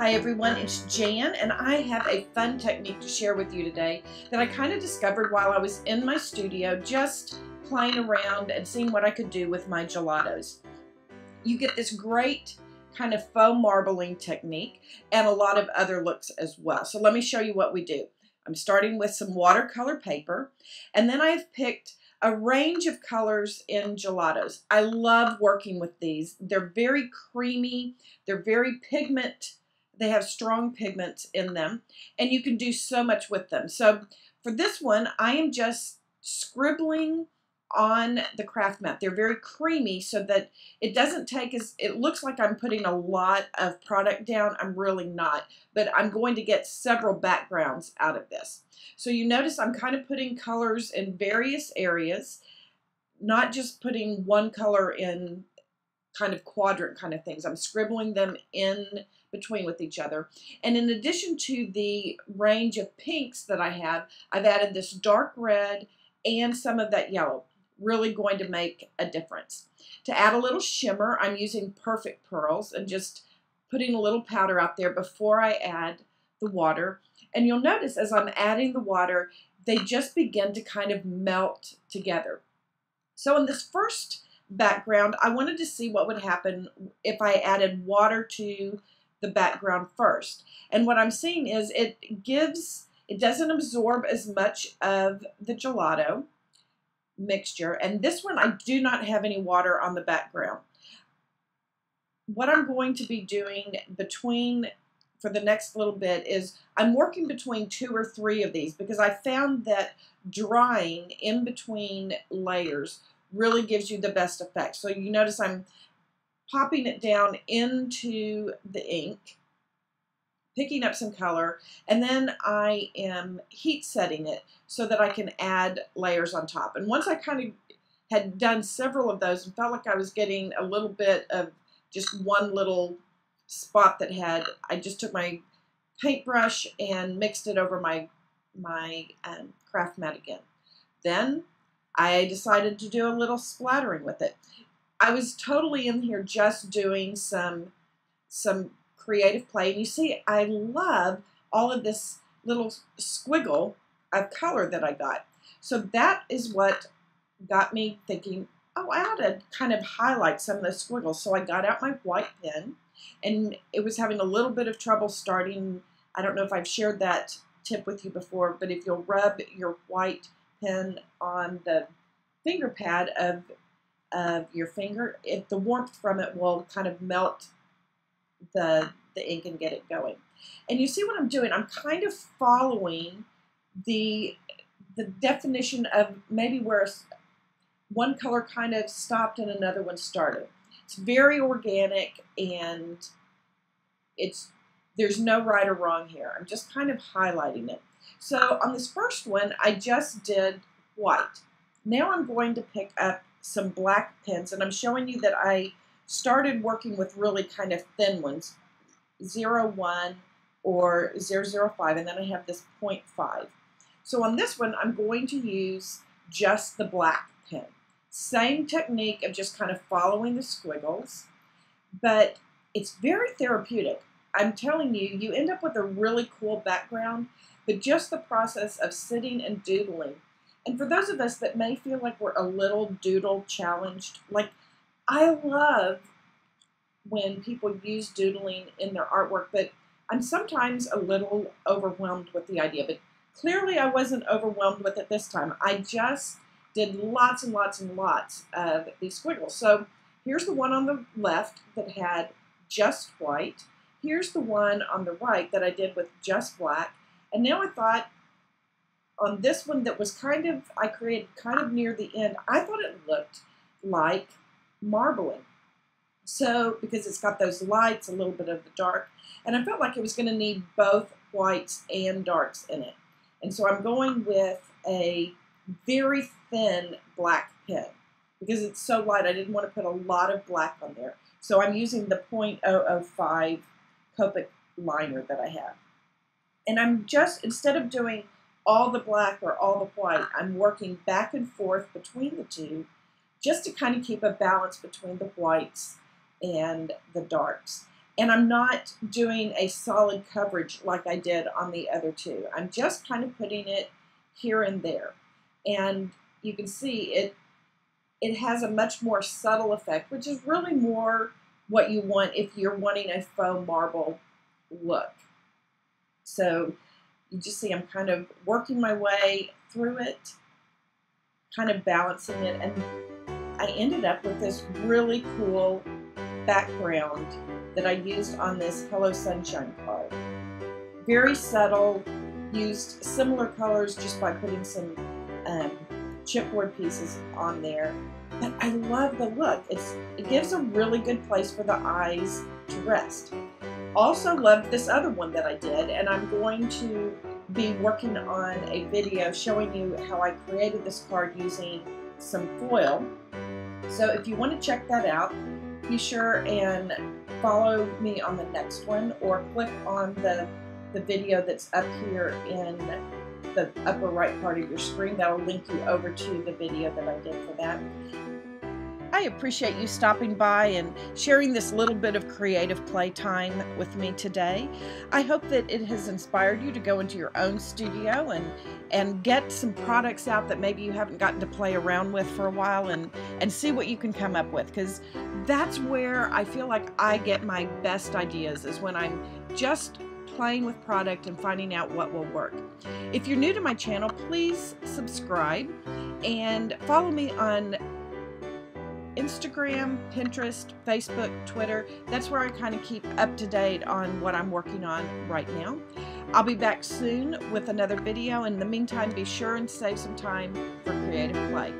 Hi everyone, it's Jan, and I have a fun technique to share with you today that I kind of discovered while I was in my studio just playing around and seeing what I could do with my gelatos. You get this great kind of faux marbling technique and a lot of other looks as well. So let me show you what we do. I'm starting with some watercolor paper, and then I've picked a range of colors in gelatos. I love working with these. They're very creamy, they're very pigment. They have strong pigments in them, and you can do so much with them. So for this one, I am just scribbling on the craft mat. They're very creamy so that it doesn't take as, it looks like I'm putting a lot of product down. I'm really not, but I'm going to get several backgrounds out of this. So you notice I'm kind of putting colors in various areas, not just putting one color in kind of quadrant kind of things. I'm scribbling them in between with each other. And in addition to the range of pinks that I have, I've added this dark red and some of that yellow. Really going to make a difference. To add a little shimmer, I'm using Perfect Pearls and just putting a little powder out there before I add the water. And you'll notice as I'm adding the water, they just begin to kind of melt together. So in this first background, I wanted to see what would happen if I added water to the background first. And what I'm seeing is it doesn't absorb as much of the gelato mixture. And this one, I do not have any water on the background. What I'm going to be doing for the next little bit is I'm working between 2 or 3 of these because I found that drying in between layers really gives you the best effect. So you notice I'm popping it down into the ink, picking up some color, and then I am heat setting it so that I can add layers on top. And once I kind of had done several of those and felt like I was getting a little bit of just one little spot that had, I just took my paintbrush and mixed it over my craft mat again. Then I decided to do a little splattering with it. I was totally in here just doing some creative play. And you see, I love all of this little squiggle of color that I got. So that is what got me thinking, oh, I ought to kind of highlight some of the squiggles. So I got out my white pen, and it was having a little bit of trouble starting. I don't know if I've shared that tip with you before, but if you'll rub your white pen on the finger pad of your finger, the warmth from it will kind of melt the ink and get it going. And you see what I'm doing? I'm kind of following the definition of maybe where one color kind of stopped and another one started. It's very organic, and there's no right or wrong here. I'm just kind of highlighting it. So on this first one, I just did white. Now I'm going to pick up some black pens, and I'm showing you that I started working with really kind of thin ones, 0.1 or 0.05, and then I have this 0.5. So on this one, I'm going to use just the black pen. Same technique of just kind of following the squiggles, but it's very therapeutic. I'm telling you, you end up with a really cool background, but just the process of sitting and doodling. And for those of us that may feel like we're a little doodle challenged, like I love when people use doodling in their artwork, but I'm sometimes a little overwhelmed with the idea. But clearly I wasn't overwhelmed with it this time. I just did lots and lots and lots of these squiggles. So here's the one on the left that had just white. Here's the one on the right that I did with just black. And now I thought on this one that was I created kind of near the end, I thought it looked like marbling. So, because it's got those lights, a little bit of the dark, and I felt like it was going to need both whites and darks in it. And so I'm going with a very thin black pen because it's so light. I didn't want to put a lot of black on there. So I'm using the 0.005 Copic liner that I have. And I'm just, instead of doing all the black or all the white, I'm working back and forth between the two just to kind of keep a balance between the whites and the darks. And I'm not doing a solid coverage like I did on the other two. I'm just kind of putting it here and there. And you can see it has a much more subtle effect, which is really more what you want if you're wanting a faux marble look. So you just see I'm kind of working my way through it, kind of balancing it, and I ended up with this really cool background that I used on this Hello Sunshine card. Very subtle, used similar colors just by putting some chipboard pieces on there. But I love the look. It gives a really good place for the eyes to rest. Also loved this other one that I did, and I'm going to be working on a video showing you how I created this card using some foil. So if you want to check that out, be sure and follow me on the next one, or click on the video that's up here in the upper right part of your screen. That'll link you over to the video that I did for that. I appreciate you stopping by and sharing this little bit of creative playtime with me today. I hope that it has inspired you to go into your own studio and get some products out that maybe you haven't gotten to play around with for a while, and see what you can come up with, because that's where I feel like I get my best ideas, is when I'm just playing with product and finding out what will work. If you're new to my channel, please subscribe and follow me on Instagram, Pinterest, Facebook, Twitter. That's where I kind of keep up to date on what I'm working on right now. I'll be back soon with another video. In the meantime, be sure and save some time for creative play.